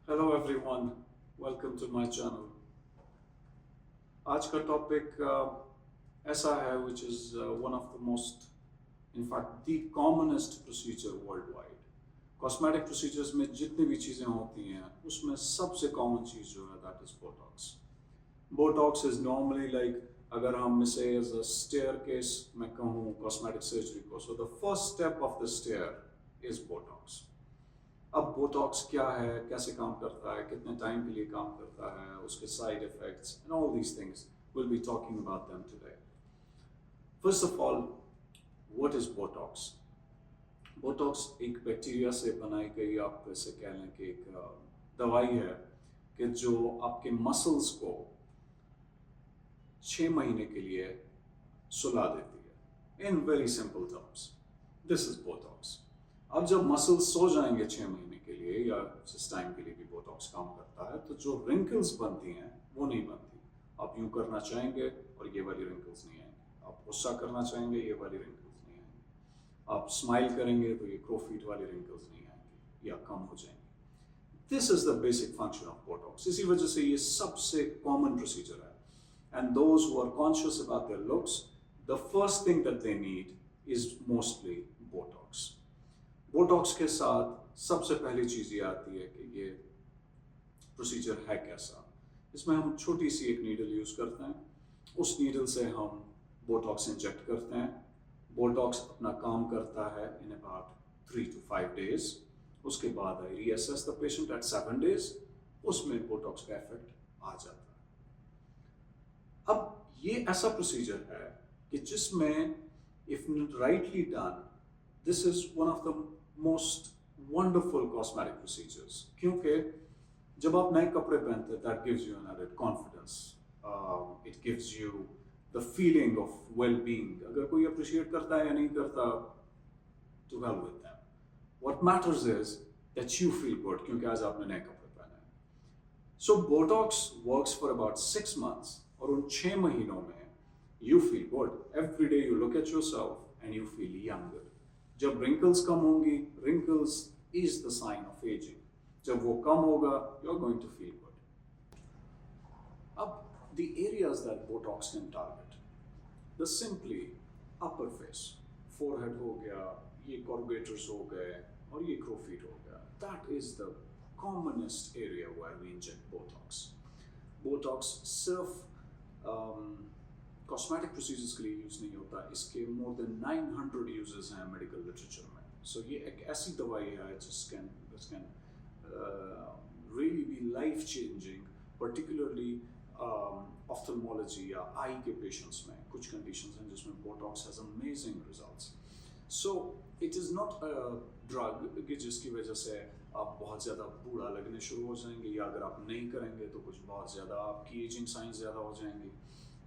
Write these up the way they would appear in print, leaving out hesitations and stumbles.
Hello everyone, welcome to my channel. आज का topic ऐसा है which is one of the most, in fact, the commonest procedure worldwide. Cosmetic procedures में जितनी भी चीज़ें होती हैं उसमें सबसे common चीज़ जो है that is Botox. Botox is normally like अगर हम इसे as a staircase मैं कहूँ cosmetic surgery को, so the first step of the stair is Botox. अब बोटॉक्स क्या है, कैसे काम करता है, कितने टाइम के लिए काम करता है, उसके side effects and all these things will be talking about them today. First of all, what is Botox? Botox एक बैक्टीरिया से बनाई गई, आप ऐसे कह लें कि एक दवाई है कि जो आपके मसल्स को 6 महीने के लिए सुला देती है. In very simple terms, this is Botox. अब जब मसल्स सो जाएंगे 6 महीने के लिए या जिस टाइम के लिए भी बोटॉक्स काम करता है, तो जो रिंकल्स बनती हैं वो नहीं बनती. आप यूं करना चाहेंगे और ये वाली रिंकल्स नहीं आएंगी. आप गुस्सा करना चाहेंगे, ये वाली रिंकल्स नहीं आएंगी. आप स्माइल करेंगे तो ये क्रोफिट वाली रिंकल्स नहीं आएंगी या कम हो जाएंगी. This is the basic function of botox. इसी वजह से ये सबसे कॉमन प्रोसीजर है. And those who are conscious about their looks, the first thing that they need is mostly botox. Botox के साथ सबसे पहली चीज़ ये आती है कि ये प्रोसीजर है कैसा. इसमें हम छोटी सी एक नीडल यूज़ करते हैं. उस नीडल से हम बोटॉक्स इंजेक्ट करते हैं. बोटॉक्स अपना काम करता है इन अबाउट 3 to 5 days. उसके बाद I reassess the patient at 7 days. उसमें बोटॉक्स का इफेक्ट आ जाता है. अब ये ऐसा प्रोसीजर है कि जिसमें if rightly done, this is one of the most wonderful cosmetic procedures. क्योंकि जब आप नए कपड़े पहनते हैं, that gives you an added confidence. It gives you the feeling of well being. अगर कोई अप्रिशिएट करता है या नहीं करता, to hell with them. What matters is that you feel good, क्योंकि आज आपने नए कपड़े पहने हैं. So Botox works for about 6 months, और उन 6 महीनों में you feel good. Every day you look at yourself and you feel younger. जब रिंकल्स कम होंगी, wrinkles is the sign of aging. जब वो कम होगा, you are going to feel good. अब the areas that Botox can target, the simply upper face, forehead हो गया, ये कॉर्गेटर्स हो गए और ये क्रोफिट हो गया. That is the commonest area where we inject botox. Botox सिर्फ कॉस्मेटिक प्रोसीजर्स के लिए यूज़ नहीं होता. इसके मोर देन 900 यूजेस हैं मेडिकल लिटरेचर में. सो ये एक ऐसी दवाई है जिस can really be life changing, particularly ophthalmology या आई के पेशेंट्स में. कुछ कंडीशंस हैं जिसमें botox has amazing results. So it is not a drug कि जिसकी वजह से आप बहुत ज़्यादा बूढ़ा लगने शुरू हो जाएंगे, या अगर आप नहीं करेंगे तो कुछ बहुत ज़्यादा आपकी एजिंग साइंस ज़्यादा हो जाएंगी.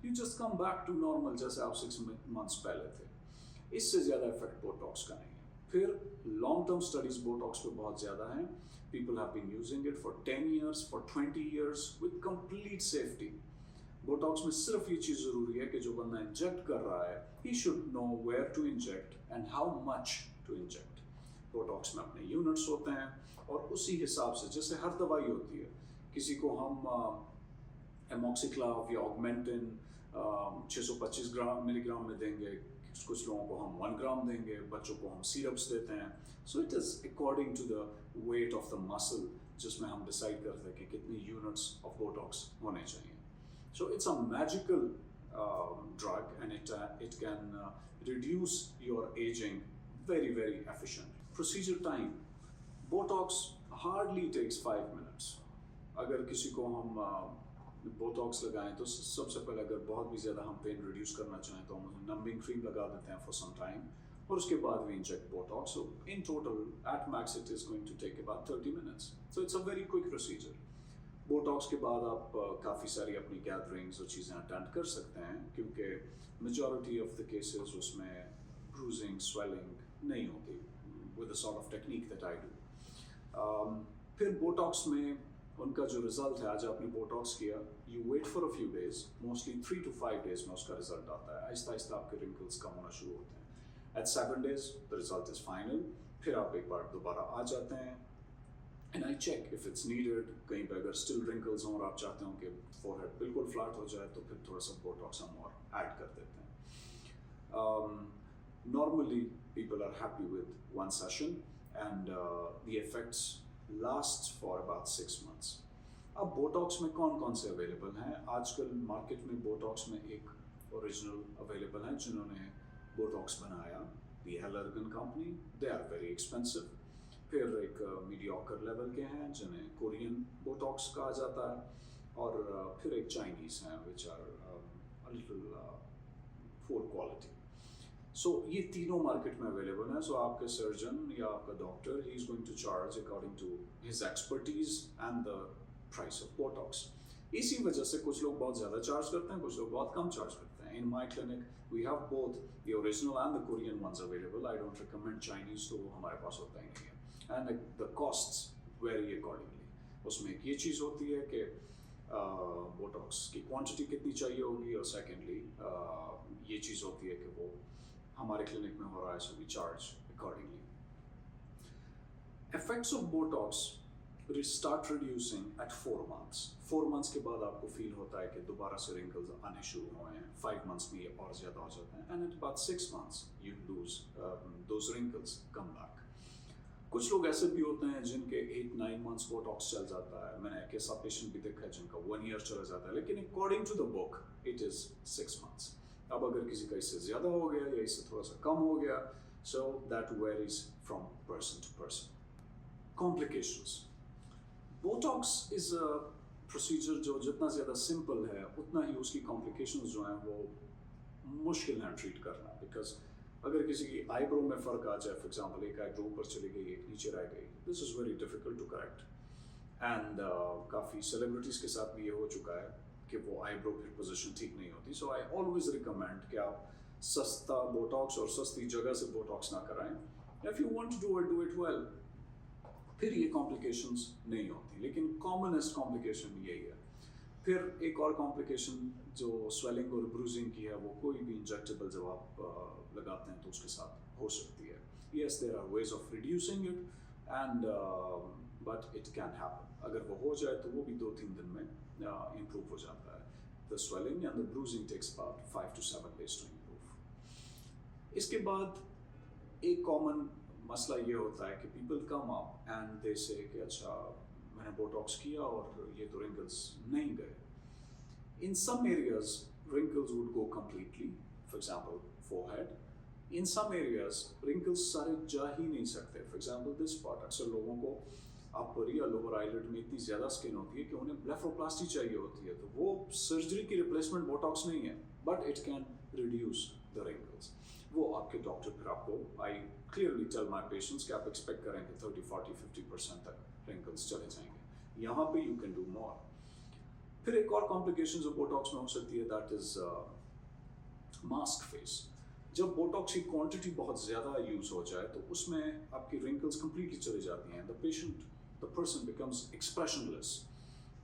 You just come back to normal जैसे आप 6 months पहले थे. इससे ज़्यादा इफेक्ट बोटॉक्स का नहीं है. फिर लॉन्ग टर्म स्टडीज बोटॉक्स पे बहुत ज़्यादा हैं. People have been using it for 10 years, for 20 years with complete safety. Botox में सिर्फ ये चीज़ ज़रूरी है कि जो बंदा इंजेक्ट कर रहा है, he should know where to inject and how much to inject. Botox में अपने यूनिट्स होते हैं और उसी हिसाब से, जैसे हर दवाई होती है, किसी को हम एमोक्सिक्लाव या ऑगमेंटिन 625 मिलीग्राम में देंगे, कुछ लोगों को हम 1 ग्राम देंगे, बच्चों को हम सिरप्स देते हैं. So it is according to the weight of the muscle, जिसमें हम डिसाइड करते हैं कि कितनी यूनिट्स ऑफ बोटॉक्स होने चाहिए. So it's a magical drug and it can reduce your ageing very very efficient. Procedure time, botox hardly takes 5 minutes. अगर किसी को हम बोटॉक्स लगाएं तो सबसे पहले अगर बहुत भी ज़्यादा हम पेन रिड्यूस करना चाहें तो हम नंबिंग क्रीम लगा देते हैं फॉर सम टाइम, और उसके बाद we inject botox. So in total at max it is going to take about 30 minutes. So it's a very quick procedure. Botox के बाद आप काफ़ी सारी अपनी गैदरिंग्स और चीज़ें अटेंड कर सकते हैं, क्योंकि मेजॉरिटी ऑफ द केसेस उसमें ब्रूजिंग, स्वेलिंग नहीं होती with the sort of technique that I do. फिर बोटॉक्स में उनका जो रिजल्ट है, आज आपने बोटॉक्स किया, you wait for a few days, mostly 3 to 5 days में उसका रिजल्ट आता है. आहिस्ता आहिस्ता आपके रिंकल्स कम होना शुरू होते हैं. At 7 days the result is final. फिर आप एक बार दोबारा आ जाते हैं, and I check if it's needed. कहीं पे अगर स्टिल रिंकल्स हों और आप चाहते हो कि फोरहेड बिल्कुल फ्लैट हो जाए तो फिर थोड़ा सा बोटॉक्स हम और ऐड कर देते हैं. Normally people are happy with one session and the effects last for about 6 months. अब बोटॉक्स में कौन कौन से अवेलेबल हैं? आजकल मार्केट में बोटॉक्स में एक ओरिजिनल अवेलेबल है जिन्होंने बोटॉक्स बनाया, the Allergan company. They are very expensive. फिर एक मीडियोकर लेवल के हैं जिन्हें कोरियन बोटॉक्स कहा जाता है, और फिर एक चाइनीज़ हैं which are a little poor quality. So ये तीनों मार्केट में अवेलेबल हैं. सो आपके सर्जन या आपका doctor, he is going to charge according to his expertise and the price of botox. इसी वजह से कुछ लोग बहुत ज़्यादा चार्ज करते हैं, कुछ लोग बहुत कम चार्ज करते हैं. In my clinic we have both the original and the Korean ones available. I don't recommend Chinese, तो वो हमारे पास होता ही नहीं है. And the costs vary accordingly. उसमें एक ये चीज़ होती है कि बोटॉक्स की क्वांटिटी कितनी चाहिए होगी, और सेकेंडली ये चीज़ होती है कि वो हमारे क्लिनिक में हो रहा है, so we charge accordingly. Effects of botox start reducing at 4 months. 4 months के बाद आपको फील होता है कि दोबारा से रिंकल्स आने शुरू हुए हैं. 5 months में ये और ज़्यादा हो जाते हैं. And at about 6 months you lose those wrinkles come back. कुछ लोग ऐसे भी होते हैं जिनके 8-9 months बोटॉक्स चल जाता है. मैंने एक ऐसा पेशेंट भी देखा है जिनका 1 year चला जाता है, लेकिन according to the book it is 6 months. अब अगर किसी का इससे ज़्यादा हो गया या इससे थोड़ा सा कम हो गया, so that varies from person to person. Complications. Botox is a procedure जो जितना ज़्यादा सिंपल है उतना ही उसकी कॉम्प्लिकेशंस जो हैं वो मुश्किल हैं ट्रीट करना. बिकॉज अगर किसी की आईब्रो में फ़र्क आ जाए, फॉर एग्जांपल एक आईब्रो ऊपर चली गई, एक नीचे रह गई, this is very difficult to correct. And काफ़ी सेलिब्रिटीज़ के साथ भी ये हो चुका है कि वो आईब्रो फिर पोजीशन ठीक नहीं होती. सो आई ऑलवेज रिकमेंड कि आप सस्ता बोटॉक्स और सस्ती जगह से बोटॉक्स ना कराएं. If you want to do it well, फिर ये कॉम्प्लिकेशंस नहीं होती. लेकिन कॉमनेस्ट कॉम्प्लिकेशन यही है. फिर एक और कॉम्प्लिकेशन जो स्वेलिंग और ब्रूजिंग की है, वो कोई भी इंजेक्टेबल जब आप लगाते हैं तो उसके साथ हो सकती है. Yes, there are ways of reducing it and but it can happen. अगर वो हो जाए तो वो भी 2-3 दिन में इम्प्रूव हो जाता है. The swelling and the bruising takes about 5 to 7 days to improve. इसके बाद एक कॉमन मसला ये होता है कि people come up and they से कि अच्छा मैंने बोटॉक्स किया और ये तो रिंकल्स नहीं गए. In some areas wrinkles would go completely. For example forehead. In some areas wrinkles सारे जा ही नहीं सकते. For example this part. अक्सर लोगों को अपर या लोअर आईलिड में इतनी ज़्यादा स्किन होती है कि उन्हें ब्लेफरोप्लास्टी चाहिए होती है. तो वो सर्जरी की रिप्लेसमेंट बोटॉक्स नहीं है, but it can reduce the wrinkles. वो आपके डॉक्टर फिर आपको, I clearly tell my patients कि आप एक्सपेक्ट करें कि 30-40-50% तक रिंकल्स चले जाएंगे. यहाँ पे यू कैन डू मोर. फिर एक और कॉम्प्लिकेशन जो बोटॉक्स में हो सकती है, दैट इज मास्क फेस. जब बोटॉक्स की क्वांटिटी बहुत ज़्यादा यूज़ हो जाए तो उसमें आपकी रिंकल्स कंप्लीटली चली जाती हैं. The person becomes expressionless.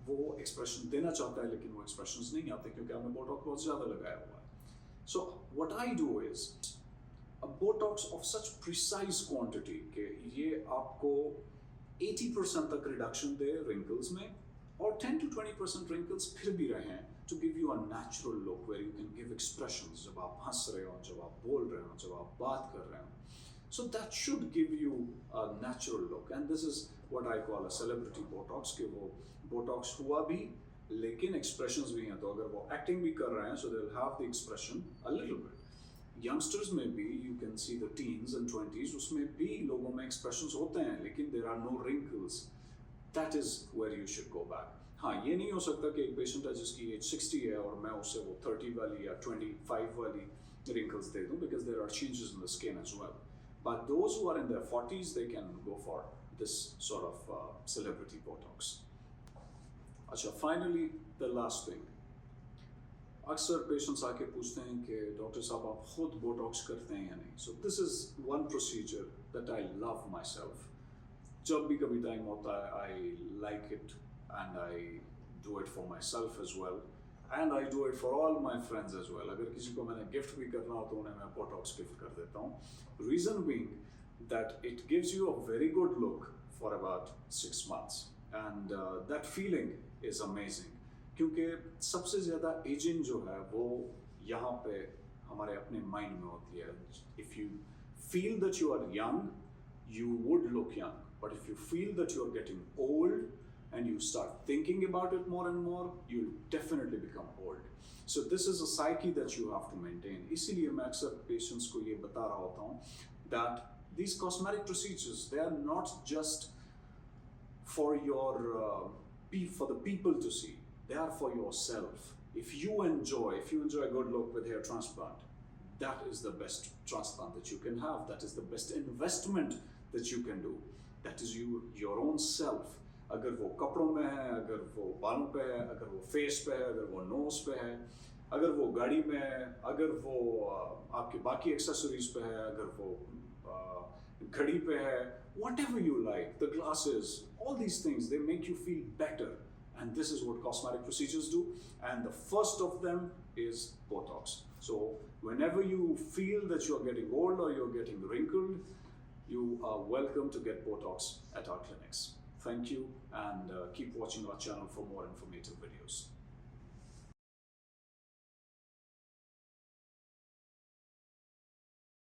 वो एक्सप्रेशन देना चाहता है लेकिन वो एक्सप्रेशंस नहीं आते क्योंकि आपने बोटॉक्स बहुत ज़्यादा लगाया हुआ है. So what I do is a Botox of such precise quantity कि ये आपको 80% तक रिडक्शन दे रिंकल्स में, और 10-20% रिंकल्स फिर भी रहें, to give you a natural look where you can give expressions. जब आप हंस रहे हो, जब आप बोल रहे हो, जब आप बात कर रहे हो. So that should give you a natural look, and this is what I call a celebrity Botox. कि वो Botox हुआ भी लेकिन एक्सप्रेशंस भी हैं. तो अगर वो एक्टिंग भी कर रहे हैं, so they will have the expression a little bit. Youngsters में भी you can see the teens and 20s, उसमें भी लोगों में एक्सप्रेशंस होते हैं लेकिन there are no wrinkles. That is where you should go back. हाँ, ये नहीं हो सकता कि एक पेशेंट है जिसकी एज 60 है और मैं उसे वो 30 वाली या 25 वाली रिंकल्स दे दूं, because there are changes in the skin as well. But those who are in their 40s, they can go for this sort of celebrity botox. अच्छा, फाइनली द लास्ट थिंग. अक्सर पेशेंट्स आके पूछते हैं कि doctor साहब आप खुद Botox करते हैं या नहीं. So this is one procedure that I love myself. जब भी कभी टाइम होता है, I like it and I do it for myself as well, and I do it for all my friends as well. अगर किसी को मैंने gift भी करना हो तो उन्हें मैं बोटॉक्स गिफ्ट कर देता हूँ. Reason being that it gives you a very good look for about 6 months, and that feeling is amazing. क्योंकि सबसे ज़्यादा एजिंग जो है वो यहाँ पे हमारे अपने माइंड में होती है. If you feel that you are young, you would look young. But if you feel that you are getting old and you start thinking about it more and more, you'll definitely become old. So this is a psyche that you have to maintain. इसीलिए मैं अक्सर patients को ये बता रहा होता हूँ that these cosmetic procedures, they are not just for for the people to see. They are for yourself. If you enjoy a good look with hair transplant, that is the best transplant that you can have. That is the best investment that you can do. That is your own self. अगर वो कपड़ों में है, अगर वो बालों पे है, अगर वो फेस पे है, अगर वो नोज पे है, अगर वो गाड़ी में है, अगर वो आपके बाकी एक्सेसरीज पे है, अगर वो घड़ी पे है, whatever you like, the glasses, all these things, they make you feel better. And this is what cosmetic procedures do. And the first of them is Botox. So whenever you feel that you're getting old or you're getting wrinkled, you are welcome to get Botox at our clinics. Thank you, and keep watching our channel for more informative videos.